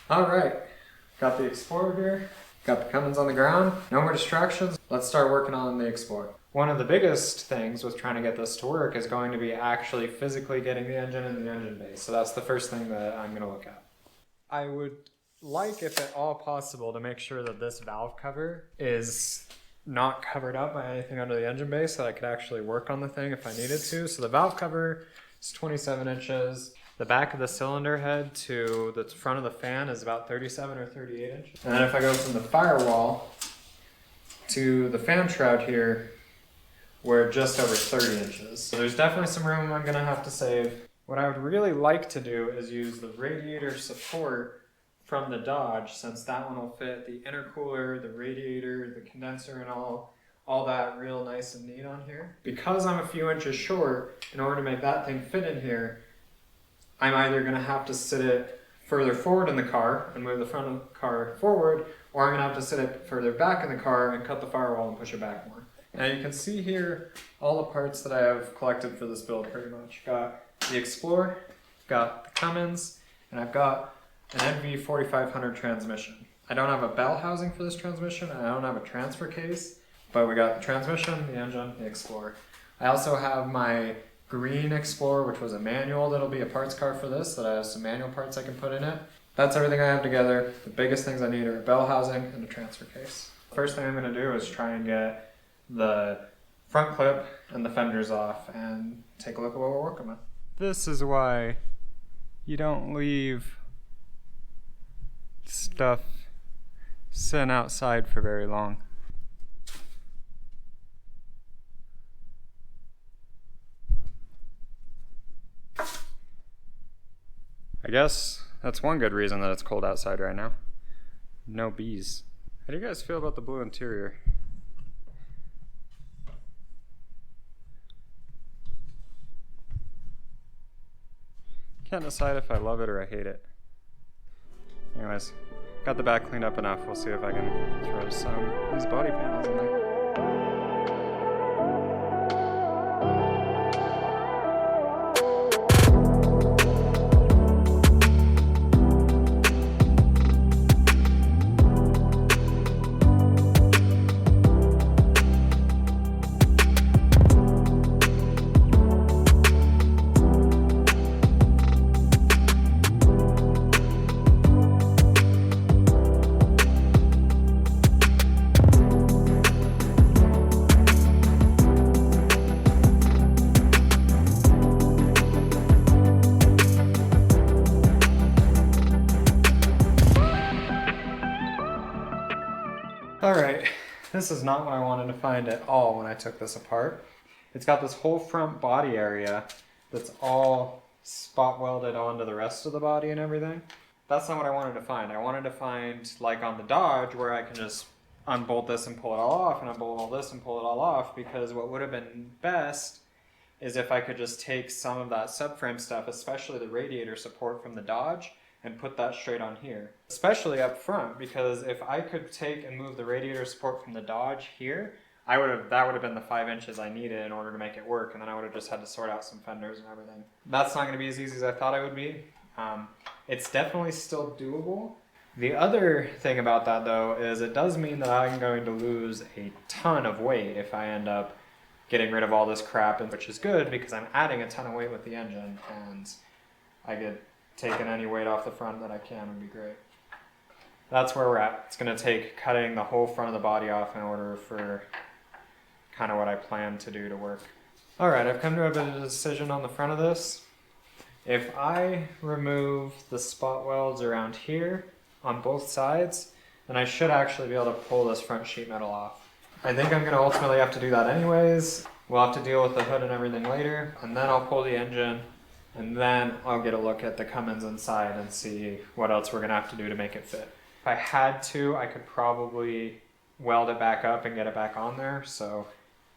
All right, got the Explorer here, got the Cummins on the ground, no more distractions. Let's start working on the Explorer. One of the biggest things with trying to get this to work is going to be actually physically getting the engine in the engine bay. So that's the first thing that I'm going to look at. I would like, if at all possible, to make sure that this valve cover is not covered up by anything under the engine bay so that I could actually work on the thing if I needed to. So the valve cover is 27 inches. The back of the cylinder head to the front of the fan is about 37 or 38 inches. And then if I go from the firewall to the fan shroud here, we're just over 30 inches. So there's definitely some room I'm gonna have to save. What I would really like to do is use the radiator support from the Dodge, since that one will fit the intercooler, the radiator, the condenser, and all that real nice and neat on here. Because I'm a few inches short, in order to make that thing fit in here, I'm either gonna have to sit it further forward in the car and move the front of the car forward, or I'm gonna have to sit it further back in the car and cut the firewall and push it back more. Now you can see here all the parts that I have collected for this build pretty much. Got the Explorer, got the Cummins, and I've got an NV 4500 transmission. I don't have a bell housing for this transmission, and I don't have a transfer case, but we got the transmission, the engine, the Explorer. I also have my green Explorer, which was a manual that'll be a parts car for this, that I have some manual parts I can put in it. That's everything I have together. The biggest things I need are a bell housing and a transfer case. First thing I'm gonna do is try and get the front clip and the fenders off and take a look at what we're working with. This is why you don't leave stuff sitting outside for very long. I guess that's one good reason that it's cold outside right now. No bees. How do you guys feel about the blue interior? Can't decide if I love it or I hate it. Anyways, got the back cleaned up enough. We'll see if I can throw some of these body panels in there. Alright, this is not what I wanted to find at all when I took this apart. It's got this whole front body area that's all spot welded onto the rest of the body and everything. That's not what I wanted to find. I wanted to find, like on the Dodge, where I can just unbolt this and pull it all off, and unbolt all this and pull it all off, because what would have been best is if I could just take some of that subframe stuff, especially the radiator support from the Dodge, and put that straight on here. Especially up front, because if I could take and move the radiator support from the Dodge here, that would have been the 5 inches I needed in order to make it work, and then I would have just had to sort out some fenders and everything. That's not gonna be as easy as I thought it would be. It's definitely still doable. The other thing about that though is it does mean that I'm going to lose a ton of weight if I end up getting rid of all this crap, which is good because I'm adding a ton of weight with the engine, and I get taking any weight off the front that I can would be great. That's where we're at. It's gonna take cutting the whole front of the body off in order for kind of what I plan to do to work. All right, I've come to a bit of a decision on the front of this. If I remove the spot welds around here on both sides, then I should actually be able to pull this front sheet metal off. I think I'm gonna ultimately have to do that anyways. We'll have to deal with the hood and everything later, and then I'll pull the engine, and then I'll get a look at the Cummins inside and see what else we're gonna have to do to make it fit. If I had to, I could probably weld it back up and get it back on there, so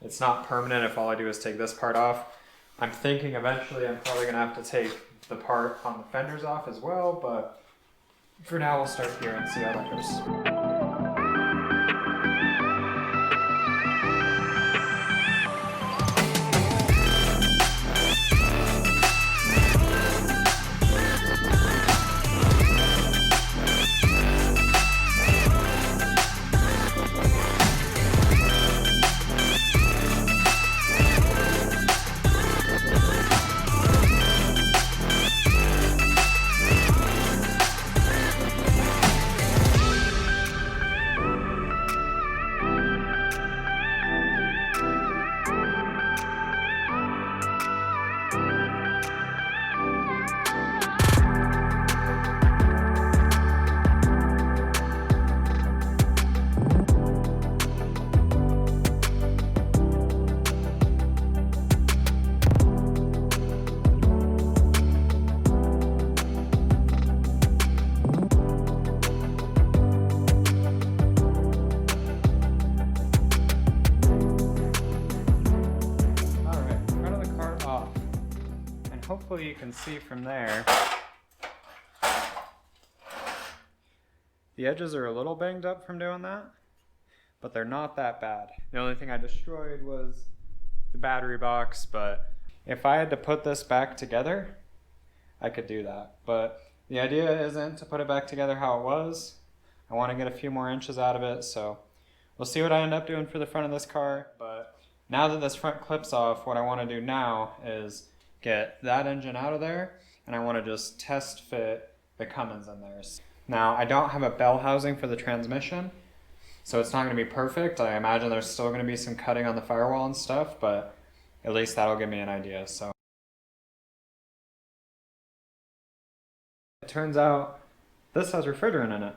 it's not permanent if all I do is take this part off. I'm thinking eventually I'm probably gonna have to take the part on the fenders off as well, but for now we'll start here and see how that goes. hopefully you can see from there, the edges are a little banged up from doing that, but they're not that bad. The only thing I destroyed was the battery box, but if I had to put this back together, I could do that. But the idea isn't to put it back together how it was. I want to get a few more inches out of it, so we'll see what I end up doing for the front of this car. But now that this front clips off, what I want to do now is get that engine out of there, and I want to just test fit the Cummins in there. Now, I don't have a bell housing for the transmission, so it's not going to be perfect. I imagine there's still going to be some cutting on the firewall and stuff, but at least that'll give me an idea. So it turns out this has refrigerant in it.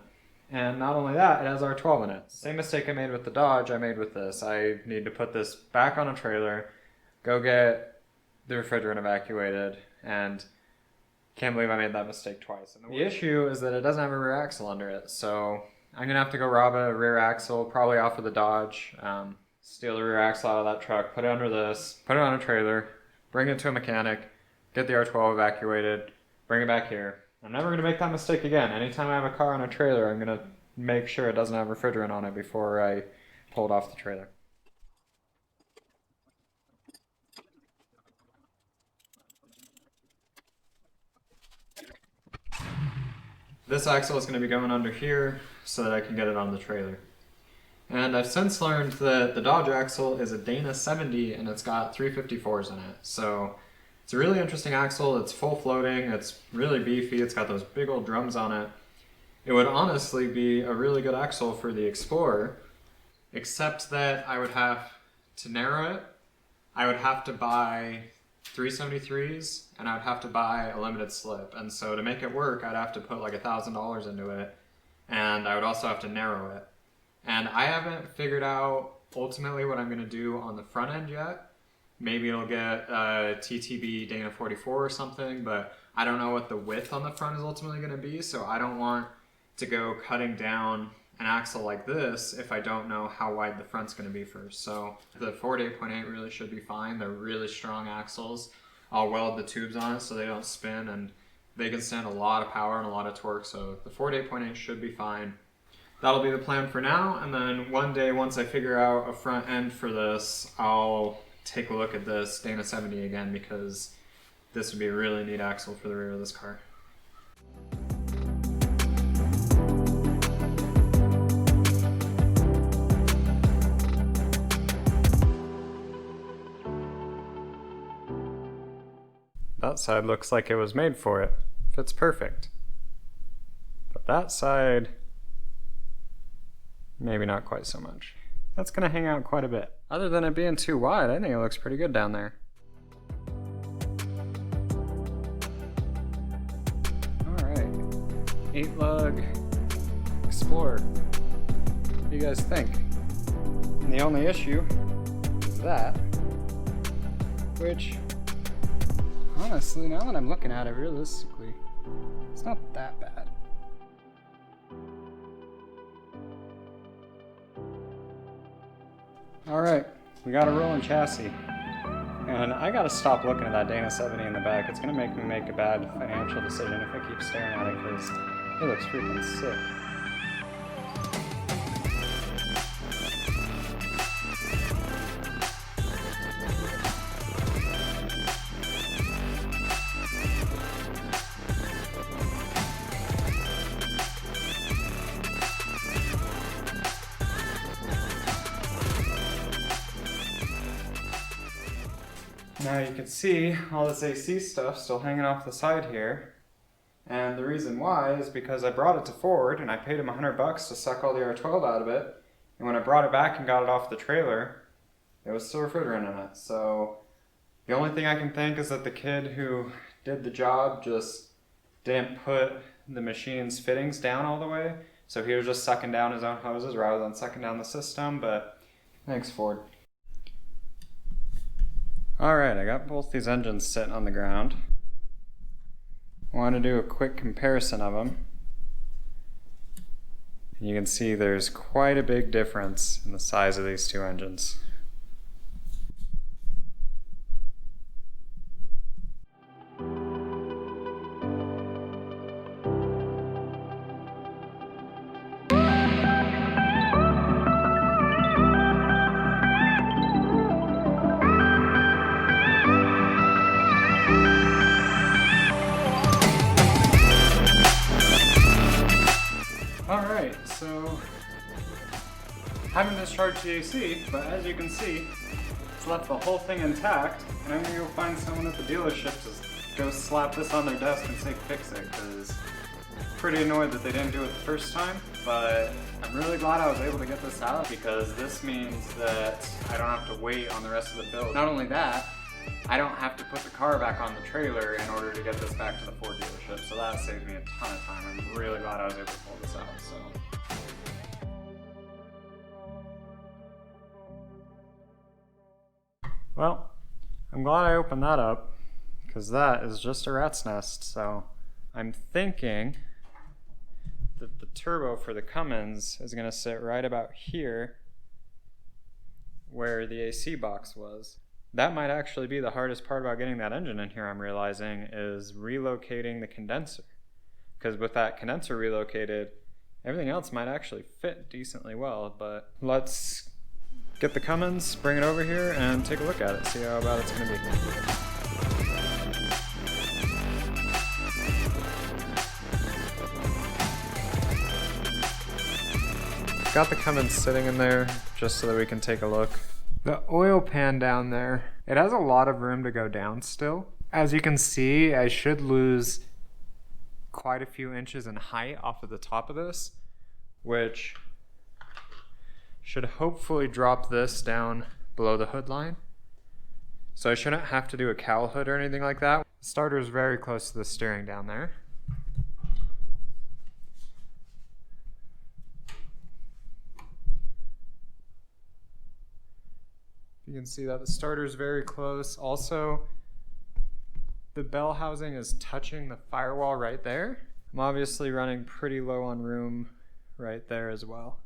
And not only that, it has R12 in it. Same mistake I made with the Dodge, I made with this. I need to put this back on a trailer, go get the refrigerant evacuated, and can't believe I made that mistake twice. And the issue is that it doesn't have a rear axle under it, so I'm gonna have to go rob a rear axle, probably off of the Dodge, steal the rear axle out of that truck, put it under this, put it on a trailer, bring it to a mechanic, get the R12 evacuated, bring it back here. I'm never going to make that mistake again. Anytime I have a car on a trailer, I'm going to make sure it doesn't have refrigerant on it before I pull it off the trailer. This axle is going to be going under here so that I can get it on the trailer. And I've since learned that the Dodge axle is a Dana 70 and it's got 354s in it. So it's a really interesting axle. It's full floating. It's really beefy. It's got those big old drums on it. It would honestly be a really good axle for the Explorer, except that I would have to narrow it. I would have to buy 373s and I would have to buy a limited slip. And so to make it work, I'd have to put like $1,000 into it. And I would also have to narrow it. And I haven't figured out ultimately what I'm going to do on the front end yet. Maybe it'll get a TTB Dana 44 or something, but I don't know what the width on the front is ultimately going to be, so I don't want to go cutting down an axle like this if I don't know how wide the front's going to be first. So the Ford 8.8 really should be fine. They're really strong axles. I'll weld the tubes on it so they don't spin, and they can stand a lot of power and a lot of torque, so the Ford 8.8 should be fine. That'll be the plan for now, and then one day once I figure out a front end for this, I'll take a look at this Dana 70 again, because this would be a really neat axle for the rear of this car. That side looks like it was made for it. Fits perfect. But that side, maybe not quite so much. That's gonna hang out quite a bit. Other than it being too wide, I think it looks pretty good down there. Alright, 8-lug Explorer. What do you guys think? And the only issue is that, which, honestly, now that I'm looking at it realistically, it's not that bad. Alright, we got a rolling chassis. And I gotta stop looking at that Dana 70 in the back. It's gonna make me make a bad financial decision if I keep staring at it, because it looks freaking sick. Now you can see all this AC stuff still hanging off the side here. And the reason why is because I brought it to Ford and I paid him $100 to suck all the R12 out of it. And when I brought it back and got it off the trailer, there was still refrigerant in it. So the only thing I can think is that the kid who did the job just didn't put the machine's fittings down all the way. So he was just sucking down his own hoses rather than sucking down the system, but thanks, Ford. Alright, I got both these engines sitting on the ground. I want to do a quick comparison of them. You can see there's quite a big difference in the size of these two engines. discharged the AC, but as you can see, it's left the whole thing intact, and I'm gonna go find someone at the dealership to go slap this on their desk and say fix it, because I'm pretty annoyed that they didn't do it the first time, but I'm really glad I was able to get this out, because this means that I don't have to wait on the rest of the build. Not only that, I don't have to put the car back on the trailer in order to get this back to the Ford dealership, so that saves me a ton of time. I'm really glad I was able to pull this out, so. Well, I'm glad I opened that up, because that is just a rat's nest, so I'm thinking that the turbo for the Cummins is going to sit right about here where the AC box was. That might actually be the hardest part about getting that engine in here, I'm realizing, is relocating the condenser. Because with that condenser relocated, everything else might actually fit decently well, but let's get the Cummins, bring it over here, and take a look at it, see how bad it's going to be. Got the Cummins sitting in there just so that we can take a look. The oil pan down there, it has a lot of room to go down still. As you can see, I should lose quite a few inches in height off of the top of this, which should hopefully drop this down below the hood line. So I shouldn't have to do a cowl hood or anything like that. The starter is very close to the steering down there. You can see that the starter is very close. Also, the bell housing is touching the firewall right there. I'm obviously running pretty low on room right there as well.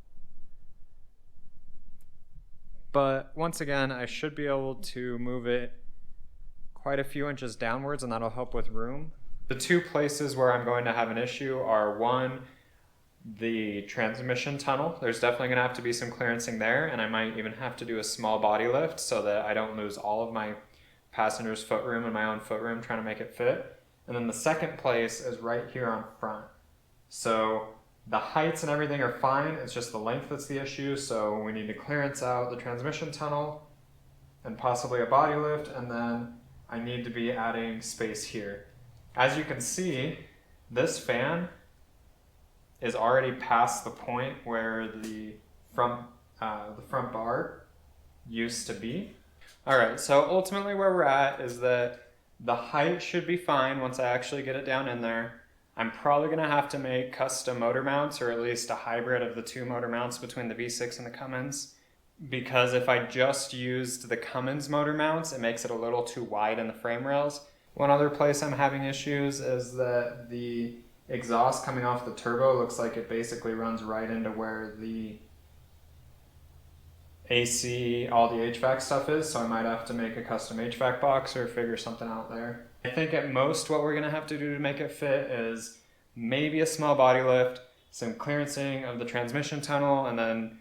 But once again, I should be able to move it quite a few inches downwards, and that'll help with room. The two places where I'm going to have an issue are, one, the transmission tunnel. There's definitely going to have to be some clearancing there, and I might even have to do a small body lift so that I don't lose all of my passenger's footroom and my own footroom trying to make it fit. And then the second place is right here on front. So the heights and everything are fine, it's just the length that's the issue, so we need to clearance out the transmission tunnel and possibly a body lift, and then I need to be adding space here. As you can see, this fan is already past the point where the front bar used to be. Alright, so ultimately where we're at is that the height should be fine once I actually get it down in there. I'm probably going to have to make custom motor mounts, or at least a hybrid of the two motor mounts between the V6 and the Cummins, because if I just used the Cummins motor mounts, it makes it a little too wide in the frame rails. One other place I'm having issues is that the exhaust coming off the turbo looks like it basically runs right into where the AC, all the HVAC stuff is, so I might have to make a custom HVAC box or figure something out there. I think at most what we're going to have to do to make it fit is maybe a small body lift, some clearancing of the transmission tunnel, and then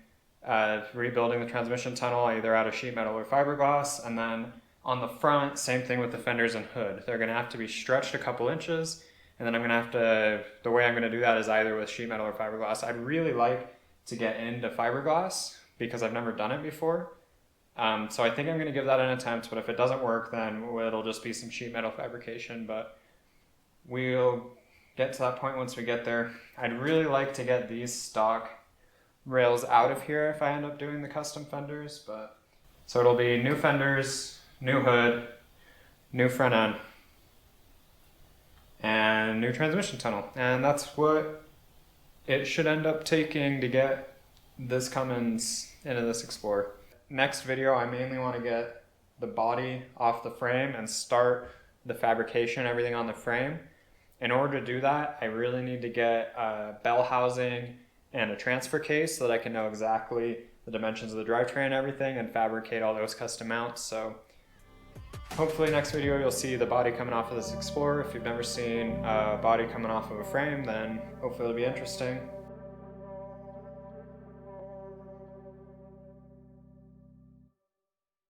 rebuilding the transmission tunnel either out of sheet metal or fiberglass. And then on the front, same thing with the fenders and hood. They're going to have to be stretched a couple inches, and then I'm going to have to, the way I'm going to do that is either with sheet metal or fiberglass. I'd really like to get into fiberglass because I've never done it before. So I think I'm going to give that an attempt, but if it doesn't work, then it'll just be some sheet metal fabrication, but we'll get to that point once we get there. I'd really like to get these stock rails out of here if I end up doing the custom fenders, but so it'll be new fenders, new hood, new front end, and new transmission tunnel. And that's what it should end up taking to get this Cummins into this Explorer. Next video, I mainly want to get the body off the frame and start the fabrication, everything on the frame. In order to do that, I really need to get a bell housing and a transfer case so that I can know exactly the dimensions of the drivetrain and everything and fabricate all those custom mounts. So hopefully next video you'll see the body coming off of this Explorer. If you've never seen a body coming off of a frame, then hopefully it'll be interesting.